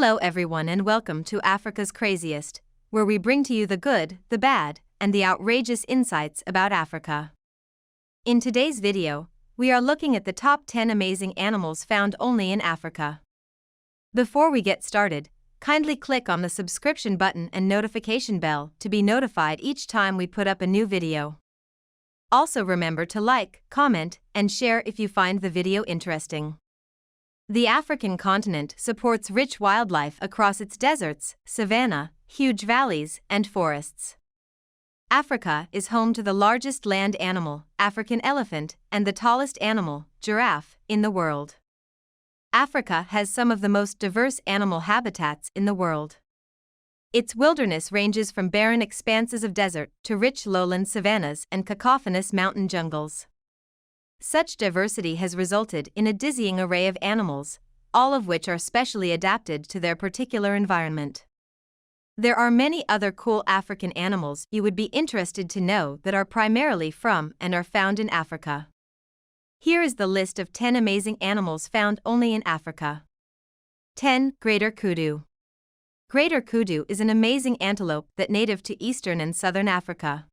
Hello everyone and welcome to Africa's Craziest, where we bring to you the good, the bad, and the outrageous insights about Africa. In today's video, we are looking at the top 10 amazing animals found only in Africa. Before we get started, kindly click on the subscription button and notification bell to be notified each time we put up a new video. Also remember to like, comment, and share if you find the video interesting. The African continent supports rich wildlife across its deserts, savanna, huge valleys, and forests. Africa is home to the largest land animal, African elephant, and the tallest animal, giraffe, in the world. Africa has some of the most diverse animal habitats in the world. Its wilderness ranges from barren expanses of desert to rich lowland savannas and cacophonous mountain jungles. Such diversity has resulted in a dizzying array of animals, all of which are specially adapted to their particular environment. There are many other cool African animals you would be interested to know that are primarily from and are found in Africa. Here is the list of 10 amazing animals found only in Africa. 10. Greater Kudu. Greater Kudu is an amazing antelope that native to eastern and southern Africa.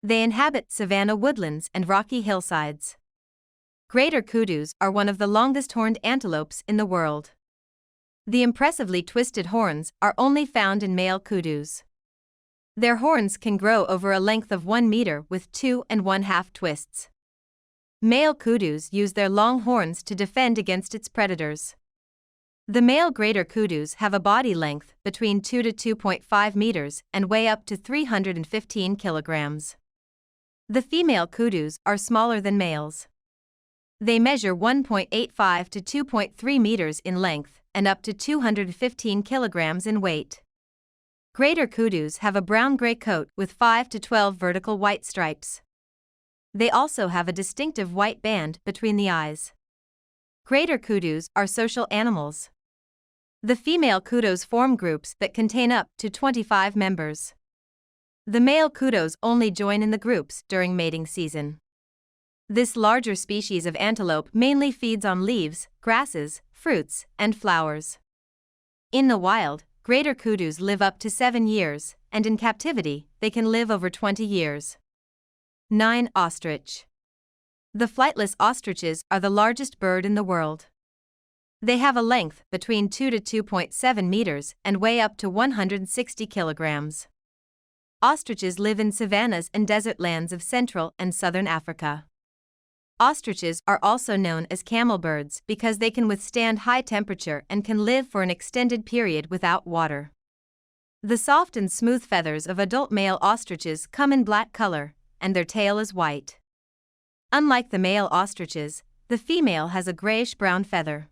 They inhabit savanna woodlands and rocky hillsides. Greater Kudus are one of the longest horned antelopes in the world. The impressively twisted horns are only found in male kudus. Their horns can grow over a length of 1 meter with 2 1/2 twists. Male kudus use their long horns to defend against its predators. The male greater kudus have a body length between 2 to 2.5 meters and weigh up to 315 kilograms. The female kudus are smaller than males. They measure 1.85 to 2.3 meters in length and up to 215 kilograms in weight. Greater kudus have a brown-gray coat with 5 to 12 vertical white stripes. They also have a distinctive white band between the eyes. Greater kudus are social animals. The female kudus form groups that contain up to 25 members. The male kudus only join in the groups during mating season. This larger species of antelope mainly feeds on leaves, grasses, fruits, and flowers. In the wild, greater kudus live up to 7 years, and in captivity, they can live over 20 years. 9. Ostrich. The flightless ostriches are the largest bird in the world. They have a length between 2 to 2.7 meters and weigh up to 160 kilograms. Ostriches live in savannas and desert lands of Central and Southern Africa. Ostriches are also known as camel birds because they can withstand high temperature and can live for an extended period without water. The soft and smooth feathers of adult male ostriches come in black color, and their tail is white. Unlike the male ostriches, the female has a grayish-brown feather.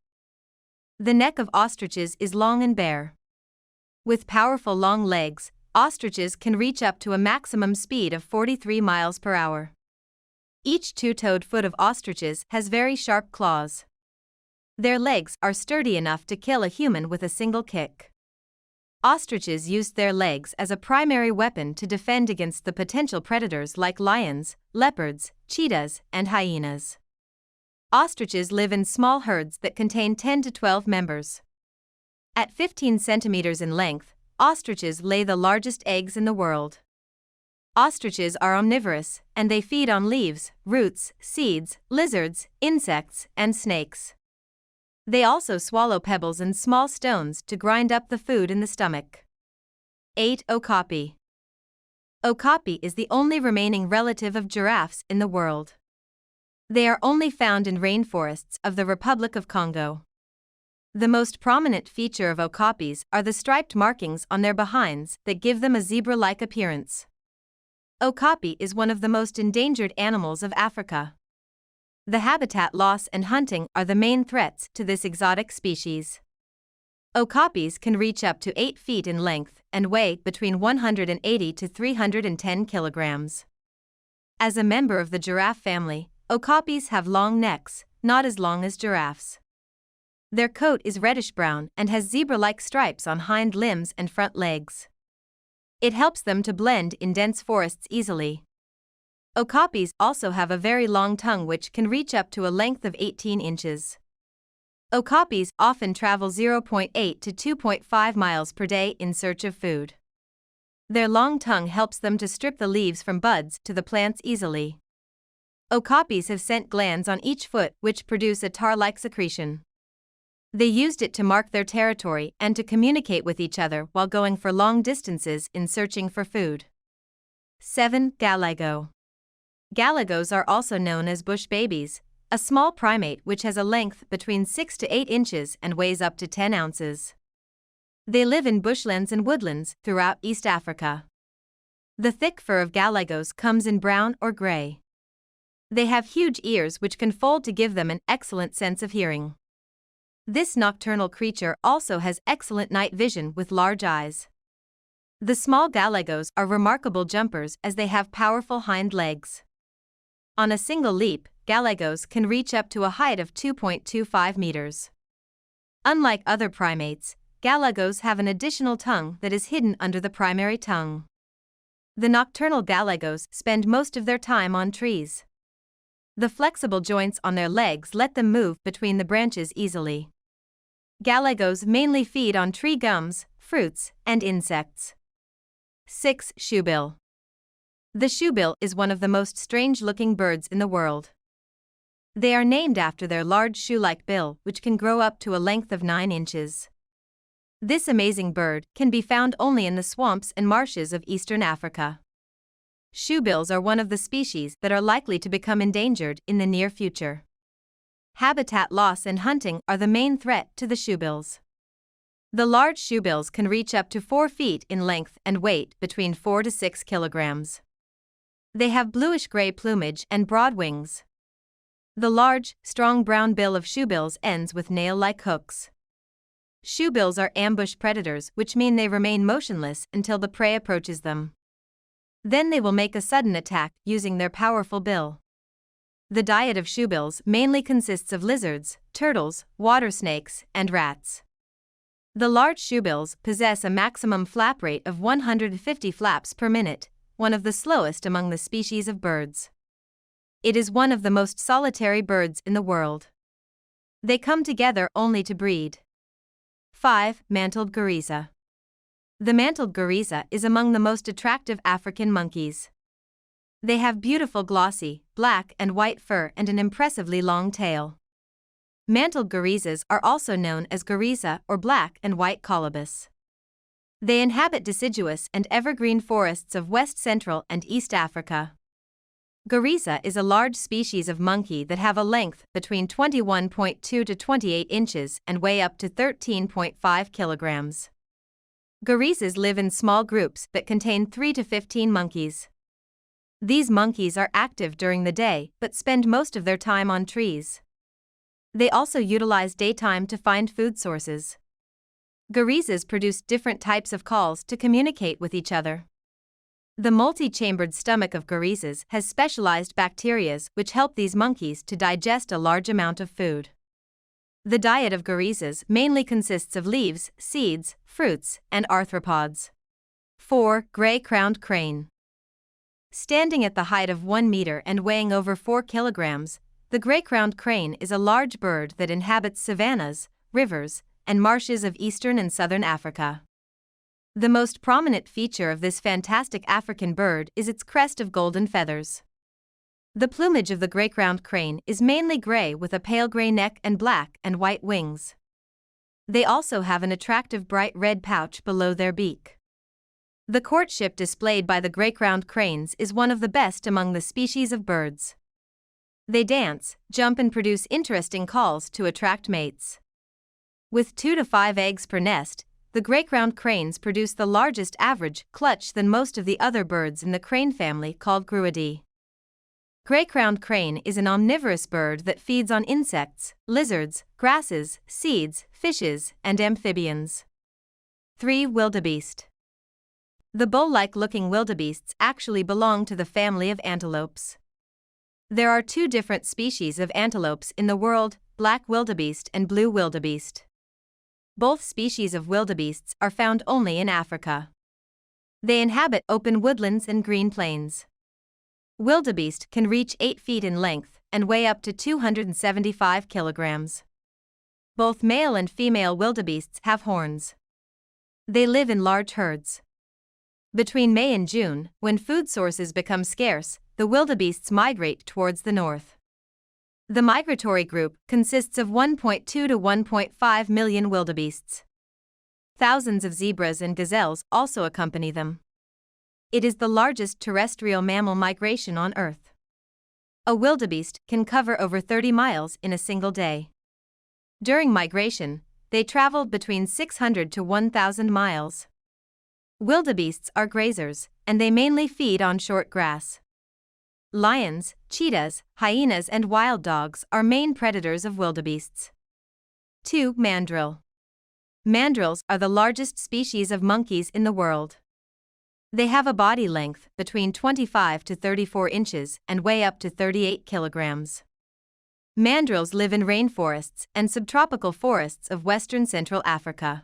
The neck of ostriches is long and bare. With powerful long legs, ostriches can reach up to a maximum speed of 43 miles per hour. Each two-toed foot of ostriches has very sharp claws. Their legs are sturdy enough to kill a human with a single kick. Ostriches use their legs as a primary weapon to defend against the potential predators like lions, leopards, cheetahs, and hyenas. Ostriches live in small herds that contain 10 to 12 members. At 15 centimeters in length, ostriches lay the largest eggs in the world. Ostriches are omnivorous, and they feed on leaves, roots, seeds, lizards, insects, and snakes. They also swallow pebbles and small stones to grind up the food in the stomach. 8. Okapi. Okapi is the only remaining relative of giraffes in the world. They are only found in rainforests of the Republic of Congo. The most prominent feature of okapis are the striped markings on their behinds that give them a zebra-like appearance. Okapi is one of the most endangered animals of Africa. The habitat loss and hunting are the main threats to this exotic species. Okapis can reach up to 8 feet in length and weigh between 180 to 310 kilograms. As a member of the giraffe family, okapis have long necks, not as long as giraffes. Their coat is reddish-brown and has zebra-like stripes on hind limbs and front legs. It helps them to blend in dense forests easily. Okapis also have a very long tongue which can reach up to a length of 18 inches. Okapis often travel 0.8 to 2.5 miles per day in search of food. Their long tongue helps them to strip the leaves from buds to the plants easily. Okapis have scent glands on each foot which produce a tar-like secretion. They used it to mark their territory and to communicate with each other while going for long distances in searching for food. 7. Galago. Galagos are also known as bush babies, a small primate which has a length between 6 to 8 inches and weighs up to 10 ounces. They live in bushlands and woodlands throughout East Africa. The thick fur of galagos comes in brown or gray. They have huge ears which can fold to give them an excellent sense of hearing. This nocturnal creature also has excellent night vision with large eyes. The small galagos are remarkable jumpers as they have powerful hind legs. On a single leap, galagos can reach up to a height of 2.25 meters. Unlike other primates, galagos have an additional tongue that is hidden under the primary tongue. The nocturnal galagos spend most of their time on trees. The flexible joints on their legs let them move between the branches easily. Galagos mainly feed on tree gums, fruits, and insects. 6. Shoebill. The shoebill is one of the most strange-looking birds in the world. They are named after their large shoe-like bill, which can grow up to a length of 9 inches. This amazing bird can be found only in the swamps and marshes of eastern Africa. Shoebills are one of the species that are likely to become endangered in the near future. Habitat loss and hunting are the main threat to the shoebills. The large shoebills can reach up to 4 feet in length and weight between 4 to 6 kilograms. They have bluish-gray plumage and broad wings. The large, strong brown bill of shoebills ends with nail-like hooks. Shoebills are ambush predators, which mean they remain motionless until the prey approaches them. Then they will make a sudden attack using their powerful bill. The diet of shoebills mainly consists of lizards, turtles, water snakes, and rats. The large shoebills possess a maximum flap rate of 150 flaps per minute, one of the slowest among the species of birds. It is one of the most solitary birds in the world. They come together only to breed. 5. Mantled Gariza. The mantled gariza is among the most attractive African monkeys. They have beautiful glossy, black and white fur and an impressively long tail. Mantled garizas are also known as gariza or black and white colobus. They inhabit deciduous and evergreen forests of West Central and East Africa. Gariza is a large species of monkey that have a length between 21.2 to 28 inches and weigh up to 13.5 kilograms. Garizas live in small groups that contain 3 to 15 monkeys. These monkeys are active during the day but spend most of their time on trees. They also utilize daytime to find food sources. Garizas produce different types of calls to communicate with each other. The multi-chambered stomach of garizas has specialized bacteria which help these monkeys to digest a large amount of food. The diet of garizas mainly consists of leaves, seeds, fruits, and arthropods. 4. Gray-crowned crane. Standing at the height of 1 meter and weighing over 4 kilograms, the gray-crowned crane is a large bird that inhabits savannahs, rivers, and marshes of eastern and southern Africa. The most prominent feature of this fantastic African bird is its crest of golden feathers. The plumage of the gray-crowned crane is mainly gray with a pale gray neck and black and white wings. They also have an attractive bright red pouch below their beak. The courtship displayed by the gray-crowned cranes is one of the best among the species of birds. They dance, jump and produce interesting calls to attract mates. With 2 to 5 eggs per nest, the gray-crowned cranes produce the largest average clutch than most of the other birds in the crane family called Gruidae. Gray-crowned crane is an omnivorous bird that feeds on insects, lizards, grasses, seeds, fishes, and amphibians. 3. Wildebeest. The bull-like looking wildebeests actually belong to the family of antelopes. There are 2 different species of antelopes in the world, black wildebeest and blue wildebeest. Both species of wildebeests are found only in Africa. They inhabit open woodlands and green plains. Wildebeest can reach 8 feet in length and weigh up to 275 kilograms. Both male and female wildebeests have horns. They live in large herds. Between May and June, when food sources become scarce, the wildebeests migrate towards the north. The migratory group consists of 1.2 to 1.5 million wildebeests. Thousands of zebras and gazelles also accompany them. It is the largest terrestrial mammal migration on Earth. A wildebeest can cover over 30 miles in a single day. During migration, they travel between 600 to 1,000 miles. Wildebeests are grazers, and they mainly feed on short grass. Lions, cheetahs, hyenas and wild dogs are main predators of wildebeests. 2. Mandrill. Mandrels are the largest species of monkeys in the world. They have a body length between 25 to 34 inches and weigh up to 38 kilograms. Mandrels live in rainforests and subtropical forests of western Central Africa.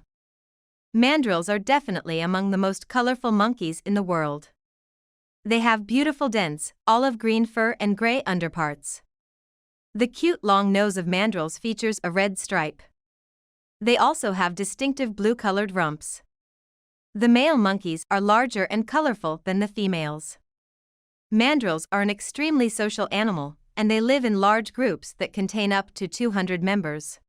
Mandrels are definitely among the most colorful monkeys in the world. They have beautiful dense, olive-green fur and gray underparts. The cute long nose of mandrels features a red stripe. They also have distinctive blue-colored rumps. The male monkeys are larger and colorful than the females. Mandrels are an extremely social animal, and they live in large groups that contain up to 200 members.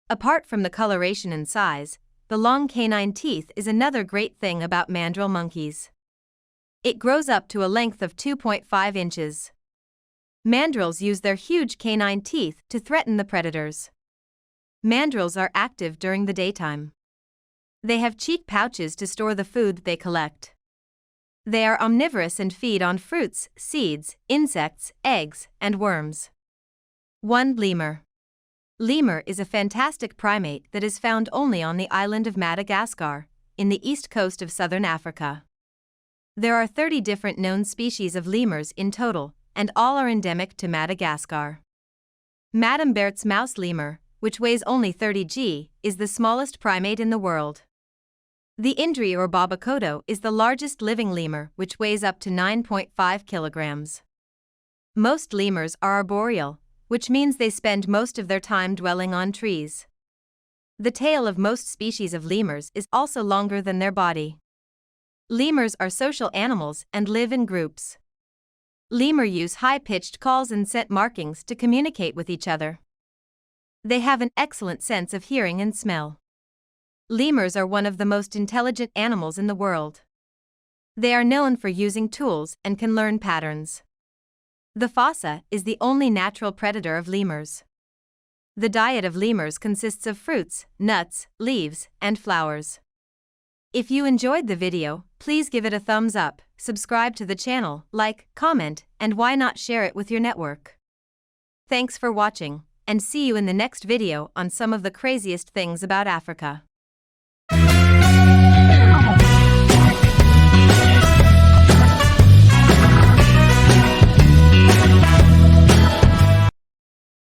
Apart from the coloration and size, the long canine teeth is another great thing about mandrill monkeys. It grows up to a length of 2.5 inches. Mandrels use their huge canine teeth to threaten the predators. Mandrels are active during the daytime. They have cheek pouches to store the food they collect. They are omnivorous and feed on fruits, seeds, insects, eggs, and worms. 1. Lemur. Lemur is a fantastic primate that is found only on the island of Madagascar, in the east coast of southern Africa. There are 30 different known species of lemurs in total, and all are endemic to Madagascar. Madame Bert's mouse lemur, which weighs only 30 g, is the smallest primate in the world. The Indri or Babakoto is the largest living lemur, which weighs up to 9.5 kilograms. Most lemurs are arboreal, which means they spend most of their time dwelling on trees. The tail of most species of lemurs is also longer than their body. Lemurs are social animals and live in groups. Lemur use high-pitched calls and scent markings to communicate with each other. They have an excellent sense of hearing and smell. Lemurs are one of the most intelligent animals in the world. They are known for using tools and can learn patterns. The fossa is the only natural predator of lemurs. The diet of lemurs consists of fruits, nuts, leaves, and flowers. If you enjoyed the video, please give it a thumbs up, subscribe to the channel, like, comment, and why not share it with your network. Thanks for watching, and see you in the next video on some of the craziest things about Africa.